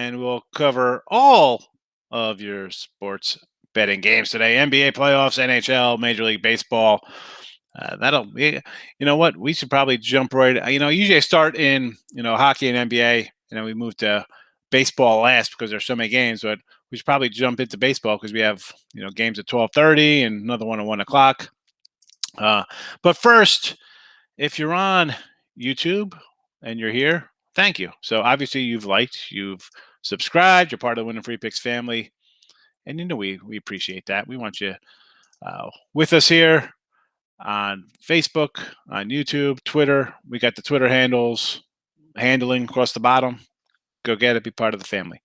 and we'll cover all of your sports betting games today. NBA playoffs, NHL, Major League Baseball. You know what? We should probably jump right. Usually I start in, hockey and NBA, and then we move to baseball last because there's so many games, but we should probably jump into baseball because we have, games at 12:30 and another one at 1 o'clock. But first, if you're on YouTube and you're here, thank you. So obviously you've liked, you've subscribed, you're part of the Winning Free Picks family, and we appreciate that. We want you with us here on Facebook, on YouTube, Twitter. We got the Twitter handling across the bottom. Go get it, be part of the family.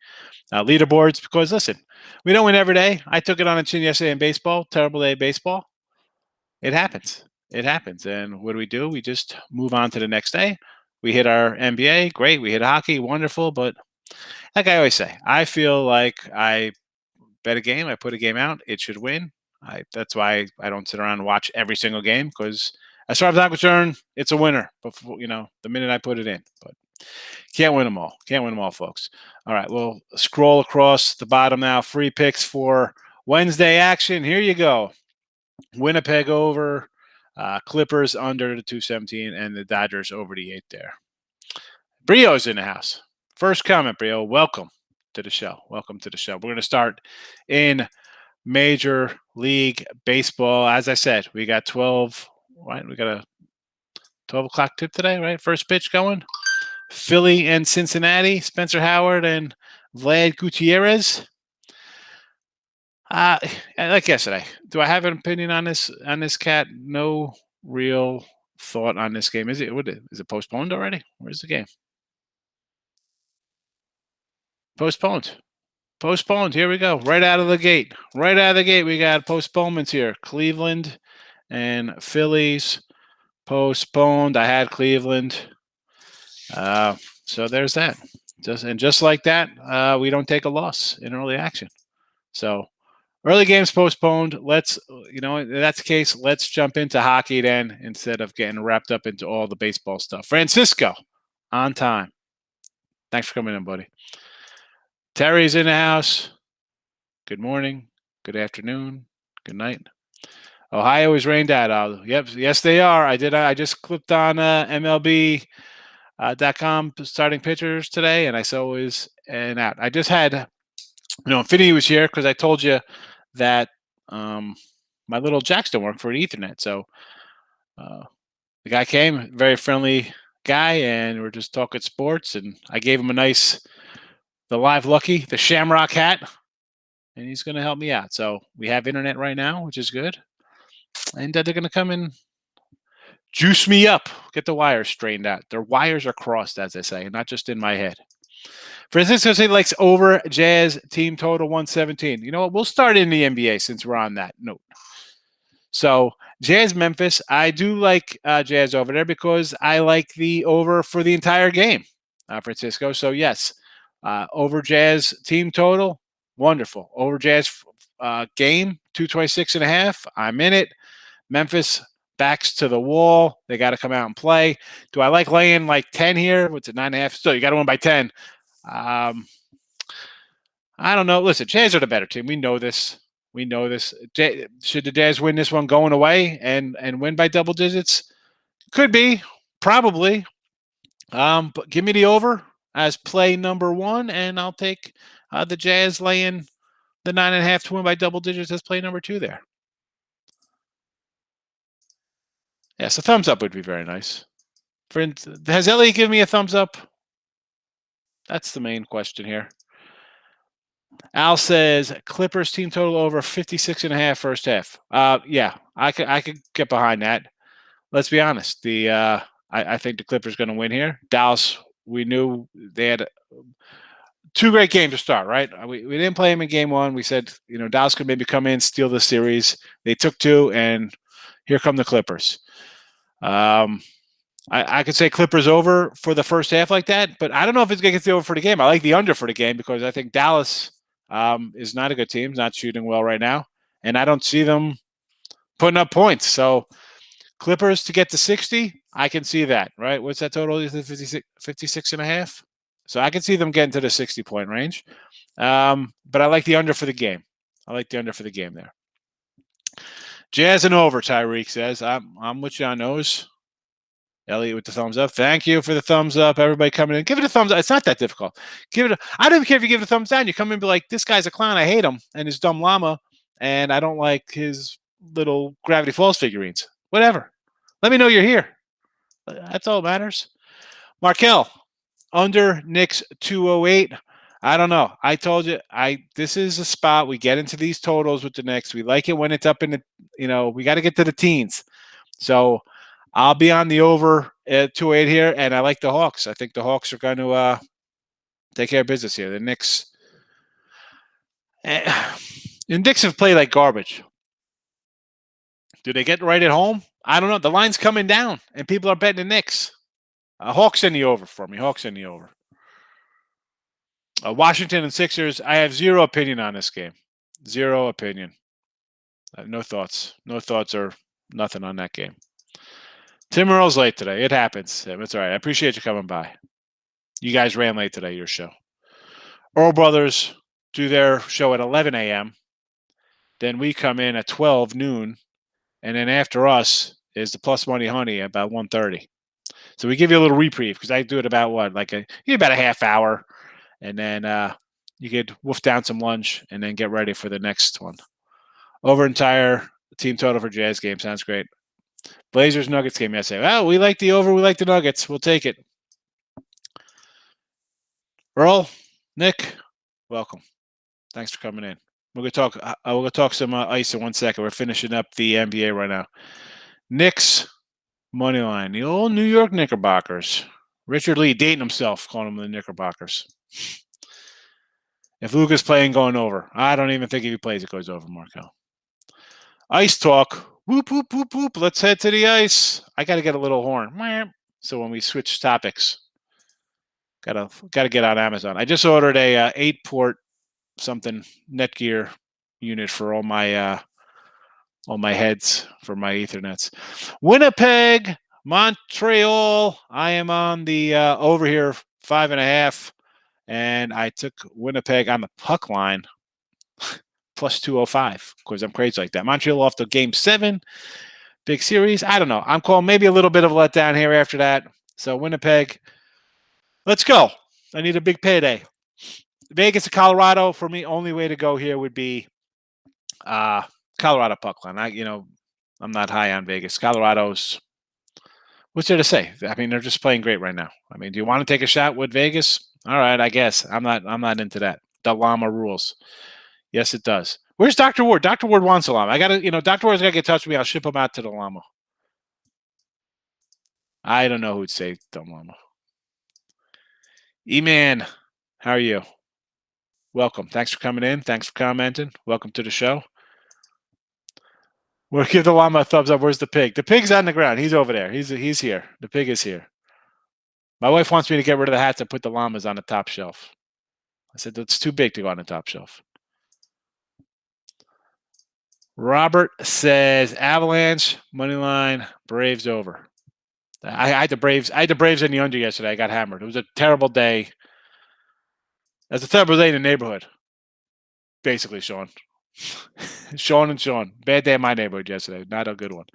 Leaderboards, because listen, we don't win every day. I took it on a chin yesterday in baseball, terrible day of baseball. It happens. It happens. And what do? We just move on to the next day. We hit our NBA, great. We hit hockey, wonderful. But like I always say, I feel like I bet a game, I put a game out, it should win. That's why I don't sit around and watch every single game, because as far as I'm concerned, it's a winner before, the minute I put it in. But can't win them all. Can't win them all, folks. All right, we'll scroll across the bottom now. Free picks for Wednesday action. Here you go. Winnipeg over, Clippers under the 217, and the Dodgers over the 8 there. Brio's in the house. First comment, Brio. Welcome to the show. Welcome to the show. We're going to start in Major League Baseball. As I said, we got 12, right? We got a 12 o'clock tip today, right? First pitch going. Philly and Cincinnati, Spencer Howard and Vlad Gutierrez. Like yesterday, do I have an opinion on this cat? No real thought on this game. Is it postponed already? Where's the game? Postponed. Here we go. Right out of the gate. We got postponements here. Cleveland and Phillies postponed. I had Cleveland. So there's that. Just like that, we don't take a loss in early action. So early games postponed. Let's, if that's the case, let's jump into hockey then instead of getting wrapped up into all the baseball stuff. Francisco, on time. Thanks for coming in, buddy. Terry's in the house. Good morning, good afternoon, good night. Ohio is rained out. Yep, yes they are. I just clipped on MLB.com starting pitchers today, and I saw it was and out. I just had, Infinity was here because I told you that my little jacks don't work for an Ethernet. So the guy came, very friendly guy, and we're just talking sports. And I gave him the Live Lucky, the Shamrock hat, and he's going to help me out. So we have internet right now, which is good. And they're going to come and juice me up, get the wires straightened out. Their wires are crossed, as they say, not just in my head. Francisco says he likes over Jazz team total 117. You know what? We'll start in the NBA since we're on that note. So Jazz Memphis, I do like Jazz over there because I like the over for the entire game, Francisco. So yes, over Jazz team total, wonderful. Over Jazz game 226.5. I'm in it. Memphis backs to the wall. They got to come out and play. Do I like laying like 10 here? What's it, 9.5? Still, you got to win by 10. I don't know. Listen, Jazz are the better team. We know this. Should the Jazz win this one going away and win by double digits? Could be, probably. But give me the over as play number one, and I'll take the Jazz laying the 9.5 to win by double digits as play number 2 there. Yes, a thumbs up would be very nice. Has Elliot given me a thumbs up? That's the main question here. Al says Clippers team total over 56.5 first half. Yeah, I could get behind that. Let's be honest. I think the Clippers going to win here. Dallas, we knew they had 2 great games to start, right? We didn't play them in game 1. We said, Dallas could maybe come in, steal the series. They took 2, and here come the Clippers. I could say Clippers over for the first half like that, but I don't know if it's going to get the over for the game. I like the under for the game because I think Dallas is not a good team, not shooting well right now, and I don't see them putting up points. So Clippers to get to 60, I can see that, right? What's that total? Is it 56.5? So I can see them getting to the 60-point range. But I like the under for the game. I like the under for the game there. Jazz and over, Tyreek says. I'm with you on those. Elliot with the thumbs up. Thank you for the thumbs up. Everybody coming in. Give it a thumbs up. It's not that difficult. I don't even care if you give it a thumbs down. You come in and be like, this guy's a clown. I hate him and his dumb llama. And I don't like his little Gravity Falls figurines. Whatever. Let me know you're here. That's all that matters. Markel, under Knicks 208. I don't know. I told you, this is a spot we get into these totals with the Knicks. We like it when it's up in the, we got to get to the teens. So I'll be on the over at 2-8 here, and I like the Hawks. I think the Hawks are going to take care of business here. The Knicks, the Knicks have played like garbage. Do they get right at home? I don't know. The line's coming down, and people are betting the Knicks. Hawks in the over for me. Hawks in the over. Washington and Sixers. I have zero opinion on this game. Zero opinion. I have no thoughts. No thoughts or nothing on that game. Tim Earl's late today. It happens. It's all right. I appreciate you coming by. You guys ran late today, your show. Earl Brothers do their show at 11 a.m. Then we come in at 12 noon. And then after us is the Plus Money Honey at about 1:30. So we give you a little reprieve because I do it about what? About a half hour. And then you could wolf down some lunch and then get ready for the next one. Over entire team total for Jazz game. Sounds great. Blazers Nuggets game yesterday. Well, we like the over. We like the Nuggets. We'll take it. Earl, Nick, welcome. Thanks for coming in. We're gonna talk some ice in 1 second. We're finishing up the NBA right now. Knicks money line. The old New York Knickerbockers. Richard Lee dating himself, calling them the Knickerbockers. If Luka's playing, going over. I don't even think if he plays, it goes over, Markel. Ice talk. Whoop, whoop, whoop, whoop. Let's head to the ice. I got to get a little horn. So when we switch topics, gotta get on Amazon. I just ordered a 8-port something Netgear unit for all my heads for my Ethernets. Winnipeg, Montreal. I am on the over here 5.5, and I took Winnipeg on the puck line plus 205 because I'm crazy like that. Montreal off to game 7, big series. I don't know. I'm calling maybe a little bit of a letdown here after that. So Winnipeg, let's go. I need a big payday. Vegas to Colorado for me. Only way to go here would be Colorado puck line. I'm not high on Vegas. Colorado's, what's there to say? I mean, they're just playing great right now. I mean, do you want to take a shot with Vegas? All right, I guess. I'm not into that. The llama rules. Yes, it does. Where's Dr. Ward? Dr. Ward wants a llama. Dr. Ward's got to get in touch with me. I'll ship him out to the llama. I don't know who'd say dumb llama. E-Man, how are you? Welcome. Thanks for coming in. Thanks for commenting. Welcome to the show. We'll give the llama a thumbs up. Where's the pig? The pig's on the ground. He's over there. He's here. The pig is here. My wife wants me to get rid of the hats and put the llamas on the top shelf. I said, that's too big to go on the top shelf. Robert says Avalanche, money line, Braves over. I had the Braves in the under yesterday. I got hammered. It was a terrible day. That's a terrible day in the neighborhood. Basically, Sean. Sean and Sean. Bad day in my neighborhood yesterday. Not a good one.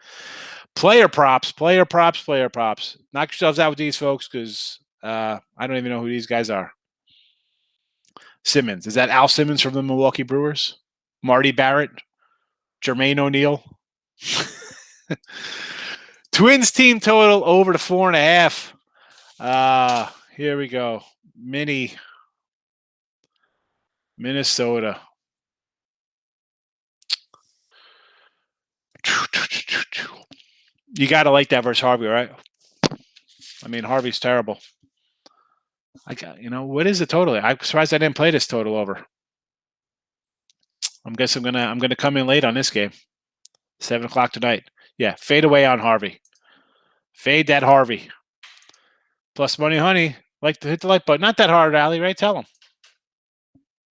Player props. Knock yourselves out with these folks because I don't even know who these guys are. Simmons. Is that Al Simmons from the Milwaukee Brewers? Marty Barrett? Jermaine O'Neal? Twins team total over to 4.5. Here we go. Minnesota. You got to like that versus Harvey, right? I mean, Harvey's terrible. What is the total? I'm surprised I didn't play this total over. I'm gonna come in late on this game. 7:00 tonight. Yeah, fade away on Harvey. Fade that Harvey. Plus money, honey. Like to hit the like button. Not that hard, Allie, right? Tell him.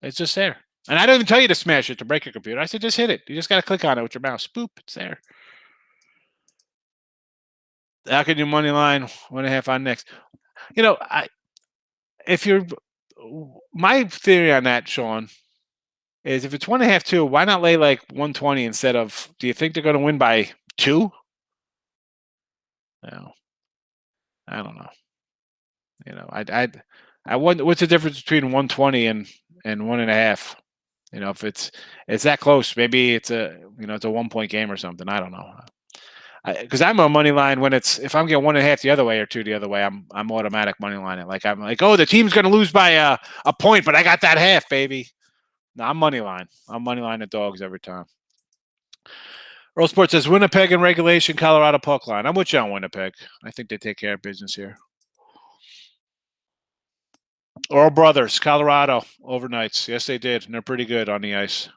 It's just there. And I don't even tell you to smash it to break your computer. I said just hit it. You just got to click on it with your mouse. Boop. It's there. How can you money line 1.5 on next? if you're my theory on that, Sean, is if it's 1.5, 2, why not lay like 120 instead of? Do you think they're going to win by 2? No, I don't know. I wonder what's the difference between 120 and 1.5. If it's that close, maybe it's a 1 point game or something. I don't know. Because I'm a money line when if I'm getting 1.5 the other way or 2 the other way, I'm automatic money line it. Like I'm like, oh, the team's going to lose by a point, but I got that half, baby. No, I'm money line. I'm money line the dogs every time. Earl Sports says Winnipeg in regulation, Colorado puck line. I'm with you on Winnipeg. I think they take care of business here. Earl Brothers, Colorado overnights. Yes, they did, and they're pretty good on the ice.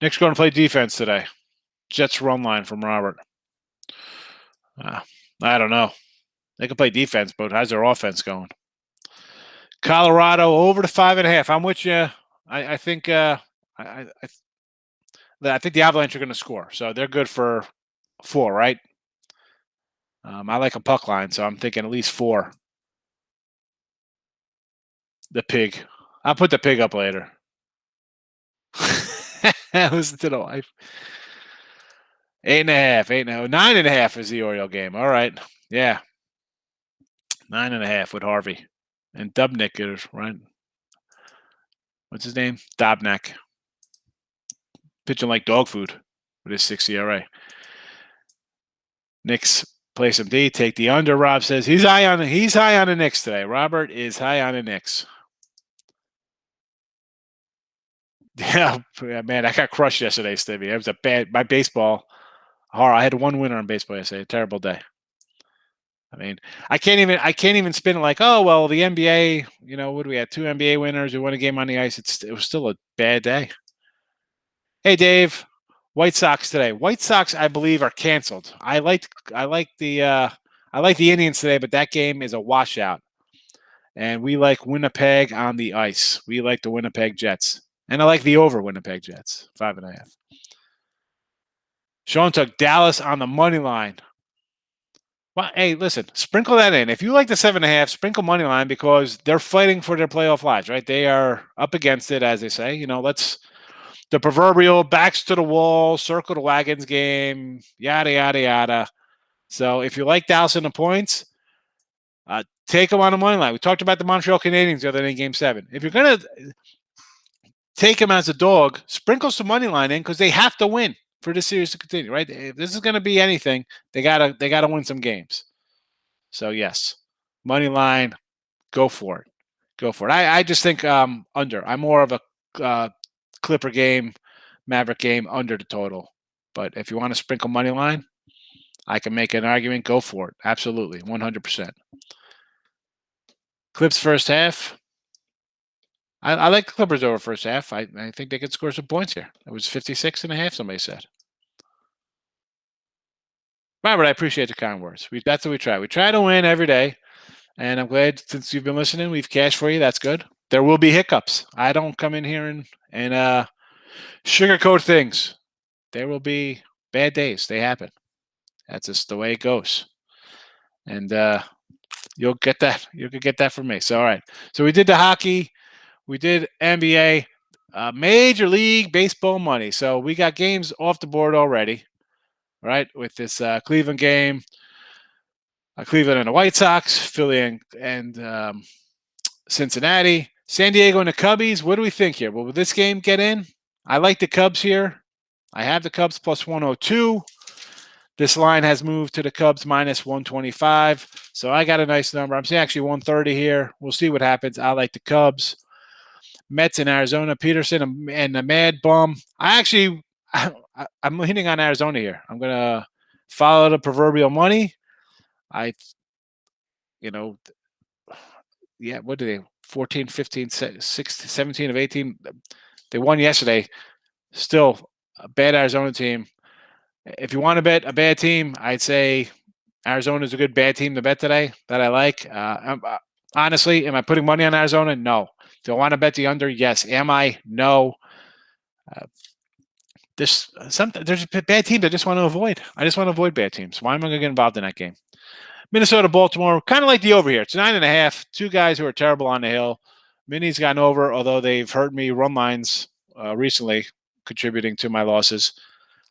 Nick's going to play defense today. Jets run line from Robert. I don't know. They can play defense, but how's their offense going? Colorado over to 5.5. I'm with you. I think I think the Avalanche are going to score, so they're good for 4, right? I like a puck line, so I'm thinking at least 4. The pig. I'll put the pig up later. Listen to the wife. 8.5, 8.5, 9.5 is the Oriole game. All right, yeah, 9.5 with Harvey and Dubnik is right. What's his name? Dobnak. Pitching like dog food with his 6 ERA. Knicks play some D. Take the under. Rob says he's high on the Knicks today. Robert is high on the Knicks. Yeah, man, I got crushed yesterday, Stevie. It was my baseball. I had 1 winner on baseball yesterday. A terrible day. I mean, I can't even spin it like, oh well, the NBA. What do we have? 2 NBA winners who won a game on the ice. It was still a bad day. Hey, Dave. White Sox today. White Sox, I believe, are canceled. I like the Indians today, but that game is a washout. And we like Winnipeg on the ice. We like the Winnipeg Jets. And I like the over Winnipeg Jets, 5.5. Sean took Dallas on the money line. Well, hey, listen, sprinkle that in. If you like the 7.5, sprinkle money line because they're fighting for their playoff lives, right? They are up against it, as they say. Let's the proverbial backs to the wall, circle the wagons game, yada yada yada. So if you like Dallas in the points, take them on the money line. We talked about the Montreal Canadiens the other day in Game 7. If you're gonna take them as a dog, sprinkle some money line in because they have to win for this series to continue, right? If this is going to be anything, they gotta win some games. So yes, money line, go for it, go for it. I just think under. I'm more of a Clipper game, Maverick game under the total. But if you want to sprinkle money line, I can make an argument. Go for it, absolutely, 100%. Clips first half. I like the Clippers over first half. I think they could score some points here. It was 56.5, somebody said. Robert, I appreciate the kind words. That's what we try. We try to win every day. And I'm glad since you've been listening, we've cashed for you. That's good. There will be hiccups. I don't come in here and sugarcoat things. There will be bad days. They happen. That's just the way it goes. And you'll get that. You can get that from me. So, all right. So we did the hockey. We did NBA. Major League Baseball money. So we got games off the board already, right? With this Cleveland game. Cleveland and the White Sox, Philly and Cincinnati, San Diego and the Cubbies. What do we think here? Will this game get in? I like the Cubs here. I have the Cubs plus 102. This line has moved to the Cubs minus 125. So I got a nice number. I'm saying actually 130 here. We'll see what happens. I like the Cubs. Mets in Arizona, Peterson and the Mad Bum. I'm hitting on Arizona here. I'm going to follow the proverbial money. What did they? 14, 15, 16, 17 of 18. They won yesterday. Still a bad Arizona team. If you want to bet a bad team, I'd say Arizona is a good bad team to bet today that I like. Honestly, am I putting money on Arizona? No. Do I want to bet the under? Yes. Am I? No. There's a bad team I just want to avoid. I just want to avoid bad teams. Why am I going to get involved in that game? Minnesota, Baltimore, kind of like the over here. It's 9.5. Two guys who are terrible on the hill. Minnie's gotten over, although they've hurt me run lines recently, contributing to my losses.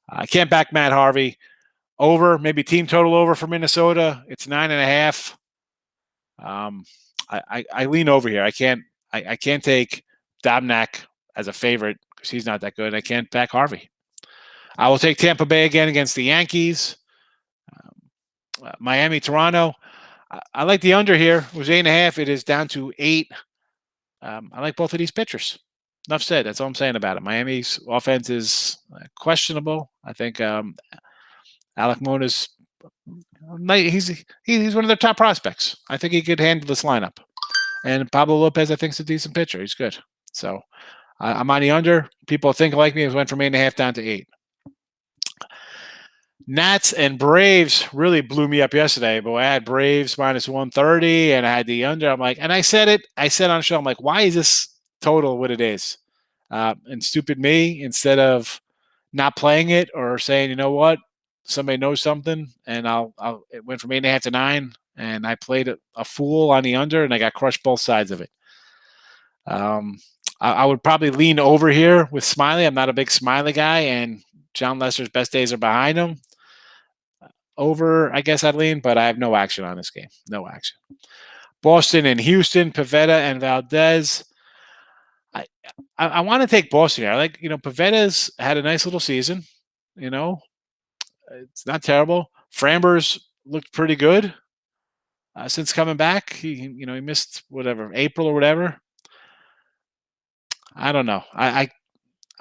I can't back Matt Harvey. Over, maybe team total over for Minnesota. It's 9.5. I lean over here. I can't take Domnak as a favorite because he's not that good. I can't back Harvey. I will take Tampa Bay again against the Yankees. Miami, Toronto. I like the under here. It was 8.5. It is down to 8. I like both of these pitchers. Enough said. That's all I'm saying about it. Miami's offense is questionable. I think Alec Mona's he's one of their top prospects. I think he could handle this lineup. And Pablo Lopez, I think, is a decent pitcher. He's good. So I'm on the under. People think like me. It went from 8.5 down to 8. Nats and Braves really blew me up yesterday, but I had Braves minus 130 and I had the under. I'm like, and I said on the show, I'm like, why is this total what it is? And stupid me, instead of not playing it or saying, you know what, somebody knows something, and it went from 8.5 to 9, and I played a fool on the under, and I got crushed both sides of it. I would probably lean over here with Smiley. I'm not a big Smiley guy, and John Lester's best days are behind him. Over, I guess I'd lean, but I have no action on this game. No action. Boston and Houston, Pivetta and Valdez. I want to take Boston here. I like, Pavetta's had a nice little season. It's not terrible. Framber's looked pretty good since coming back. He missed April or whatever. I don't know. I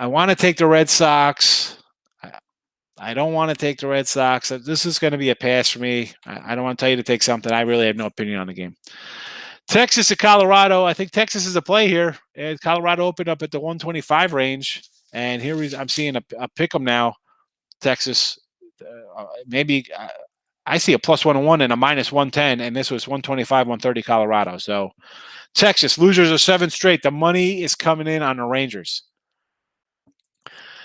want to take the Red Sox. I don't want to take the Red Sox. This is going to be a pass for me. I don't want to tell you to take something. I really have no opinion on the game. Texas to Colorado. I think Texas is a play here. And Colorado opened up at the 125 range, and here I'm seeing a pick 'em now. Texas, maybe I see a plus 101 and a minus 110, and this was 125, 130 Colorado. So Texas, losers of 7 straight. The money is coming in on the Rangers.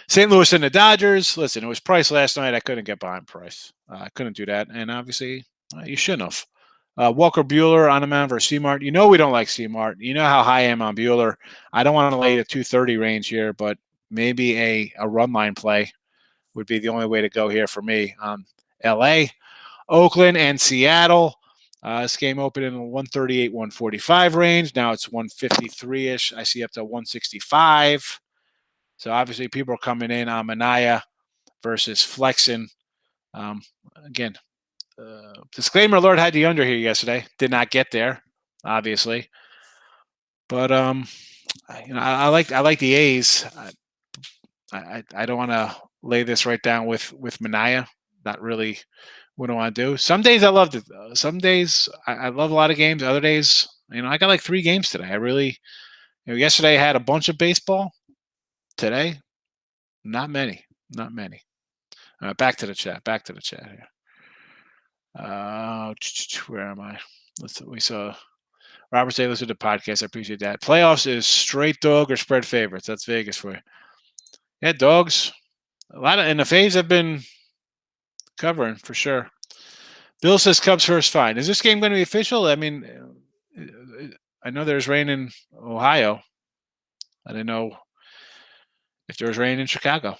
St. Louis and the Dodgers. Listen, it was Price last night. I couldn't get behind Price. I couldn't do that, and obviously you shouldn't have. Walker Buehler on the mound versus Seamart. You know we don't like Seamart. You know how high I am on Buehler. I don't want to lay the 230 range here, but maybe a run line play would be the only way to go here for me. L.A., Oakland, and Seattle. This game opened in the 138, 145 range. Now it's 153-ish. I see up to 165. So obviously people are coming in on Manaea versus Flexen. Again, disclaimer alert, had the under here yesterday. Did not get there, obviously. But I like the A's. I don't want to lay this right down with Manaea. Not really what I want to do. Some days I loved it. Some days I love a lot of games. Other days, I got like 3 games today. I really, yesterday I had a bunch of baseball. Today, not many. Back to the chat here. Where am I? We saw Robert say listen to the podcast. I appreciate that. Playoffs is straight dog or spread favorites. That's Vegas for you. Yeah, dogs. And the faves have been covering for sure. Bill says Cubs first fine. Is this game going to be official? I mean, I know there's rain in Ohio. I don't know if there's rain in Chicago.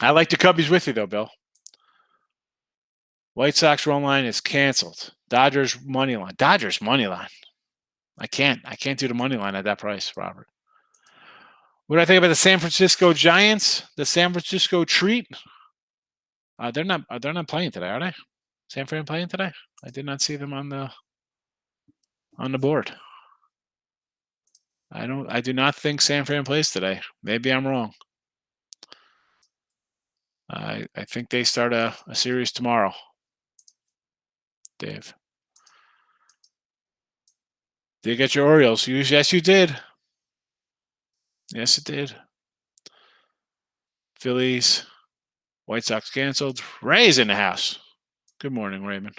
I like the Cubbies with you, though, Bill. White Sox run line is canceled. Dodgers money line. I can't do the money line at that price, Robert. What do I think about the San Francisco Giants? The San Francisco treat? They're not playing today, are they? San Fran playing today? I did not see them on the board. I do not think San Fran plays today. Maybe I'm wrong. I think they start a series tomorrow. Dave. Did you get your Orioles? Yes, you did. Yes, it did. Phillies. White Sox canceled. Rays in the house. Good morning, Raymond.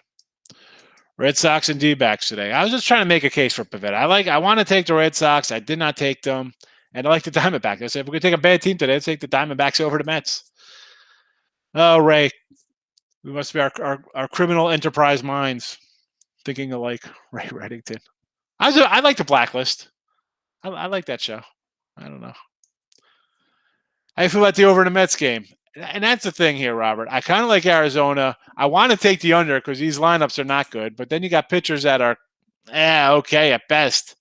Red Sox and D-backs today. I was just trying to make a case for Pivetta. I want to take the Red Sox. I did not take them. And I like the Diamondbacks. I said, if we're going to take a bad team today, let's take the Diamondbacks over the Mets. Oh, Ray. We must be our criminal enterprise minds thinking alike. Ray Reddington. I like the Blacklist. I like that show. I don't know. How you feel about the over in the Mets game? And that's the thing here, Robert. I kind of like Arizona. I want to take the under because these lineups are not good. But then you got pitchers that are, okay at best.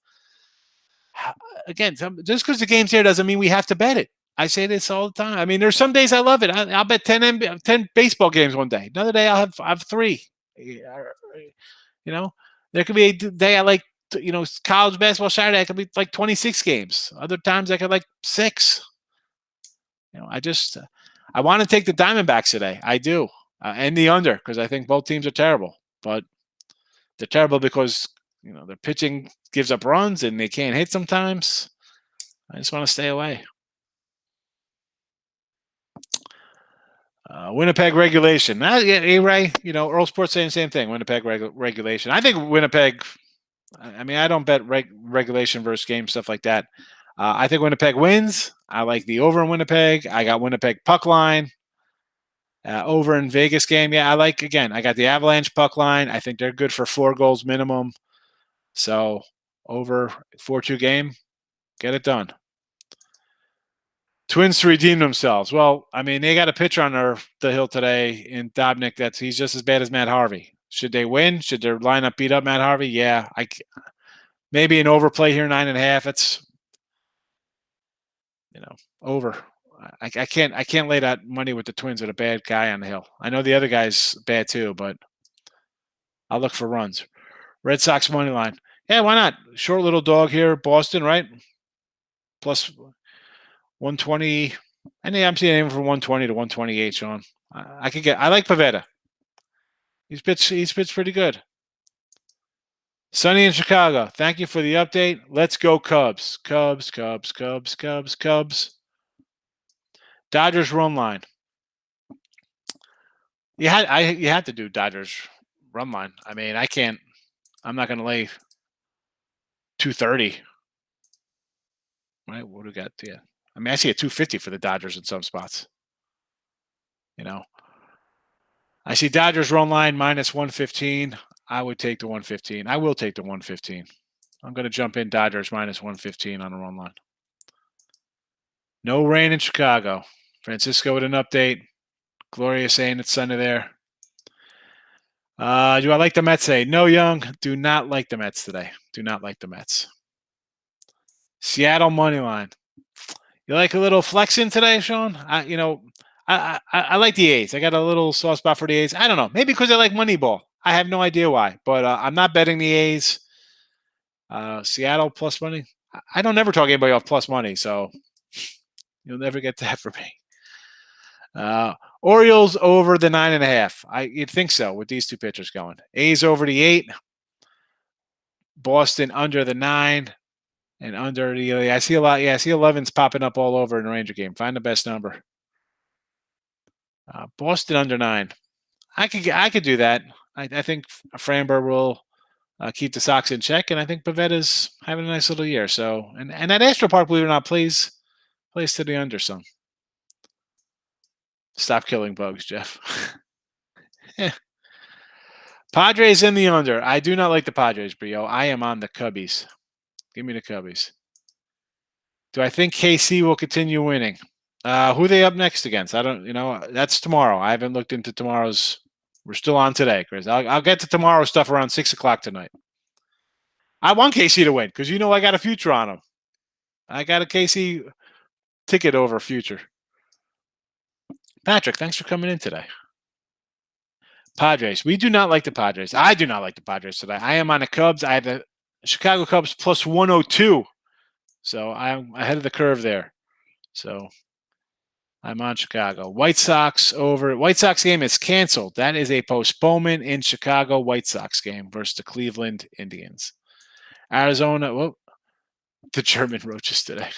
Again, just because the game's here doesn't mean we have to bet it. I say this all the time. I mean, there's some days I love it. I'll bet 10 baseball games one day. Another day I'll have 3. You know, there could be a day I like, college basketball Saturday. I could be like 26 games. Other times I could like 6. I want to take the Diamondbacks today. I do. And the under because I think both teams are terrible. But they're terrible because, their pitching gives up runs and they can't hit sometimes. I just want to stay away. Winnipeg regulation. Ray, Earl Sports saying the same thing. Winnipeg regulation. I think Winnipeg, I don't bet regulation versus game, stuff like that. I think Winnipeg wins. I like the over in Winnipeg. I got Winnipeg puck line. Over in Vegas game. Yeah, I got the Avalanche puck line. I think they're good for 4 goals minimum. So over 4-2 game, get it done. Twins to redeem themselves. Well, they got a pitcher on the hill today in Dobnik he's just as bad as Matt Harvey. Should they win? Should their lineup beat up Matt Harvey? Yeah, maybe an overplay here, 9.5. It's over. I can't lay that money with the Twins with a bad guy on the hill. I know the other guy's bad too, but I'll look for runs. Red Sox money line. Yeah, why not? Short little dog here, Boston, right? Plus 120. I think I'm seeing him from 120 to 128, Sean. I like Pavetta. He's pitched pretty good. Sunny in Chicago. Thank you for the update. Let's go Cubs. Cubs. Dodgers run line. You had to do Dodgers run line. I can't. I'm not going to lay 230. Right? What do we got? Yeah. I see a 250 for the Dodgers in some spots. I see Dodgers run line minus 115. I would take the 115. I will take the 115. I'm going to jump in Dodgers minus 115 on the run line. No rain in Chicago. Francisco with an update. Gloria saying it's sunny there. Do I like the Mets today? No, Young. Do not like the Mets today. Do not like the Mets. Seattle money line. You like a little flexing today, Sean? I like the A's. I got a little soft spot for the A's. I don't know. Maybe because I like Moneyball. I have no idea why. But I'm not betting the A's. Seattle plus money. I don't ever talk anybody off plus money, so you'll never get that from me. Orioles over the 9.5. You'd think so with these two pitchers going. A's over the 8. Boston under the 9. And under the, I see a lot. Yeah, I see 11s popping up all over in the Ranger game. Find the best number. Boston under 9. I could do that. I think Framber will keep the Sox in check, and I think Pavetta's having a nice little year. So, and that Astro Park, believe it or not, plays to the under some. Stop killing bugs, Jeff. Yeah. Padres in the under. I do not like the Padres, Brio. I am on the Cubbies. Give me the Cubbies. Do I think KC will continue winning? Who are they up next against? I don't, that's tomorrow. I haven't looked into tomorrow's. We're still on today, Chris. I'll get to tomorrow's stuff around 6 o'clock tonight. I want KC to win because I got a future on them. I got a KC ticket over future. Patrick, thanks for coming in today. Padres. We do not like the Padres. I do not like the Padres today. I am on the Cubs. I have the Chicago Cubs plus 102. So I'm ahead of the curve there. So I'm on Chicago. White Sox over. White Sox game is canceled. That is a postponement in Chicago. White Sox game versus the Cleveland Indians. Arizona. Whoa, the German roaches today.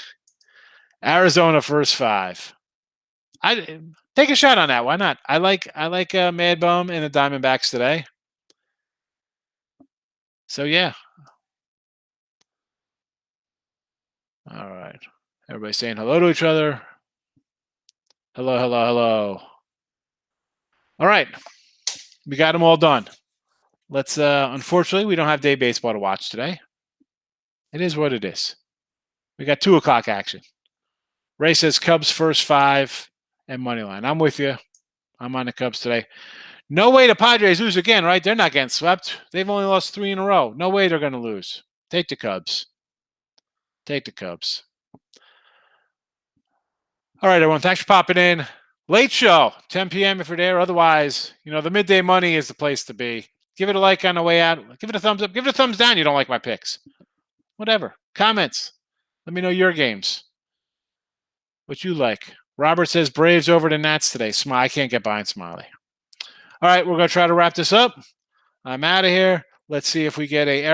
Arizona first 5. I take a shot on that. Why not? I like Mad Bum and the Diamondbacks today. So yeah. All right. Everybody saying hello to each other. Hello. All right. We got them all done. Let's. Unfortunately, we don't have day baseball to watch today. It is what it is. We got 2:00 action. Ray says Cubs first 5 and money line. I'm with you. I'm on the Cubs today. No way the Padres lose again, right? They're not getting swept. They've only lost 3 in a row. No way they're going to lose. Take the Cubs. Take the Cubs. All right, everyone. Thanks for popping in. Late show, 10 p.m. if you're there. Otherwise, the midday money is the place to be. Give it a like on the way out. Give it a thumbs up. Give it a thumbs down. You don't like my picks. Whatever. Comments. Let me know your games. What you like. Robert says Braves over the Nats today. I can't get behind Smiley. All right, we're going to try to wrap this up. I'm out of here. Let's see if we get a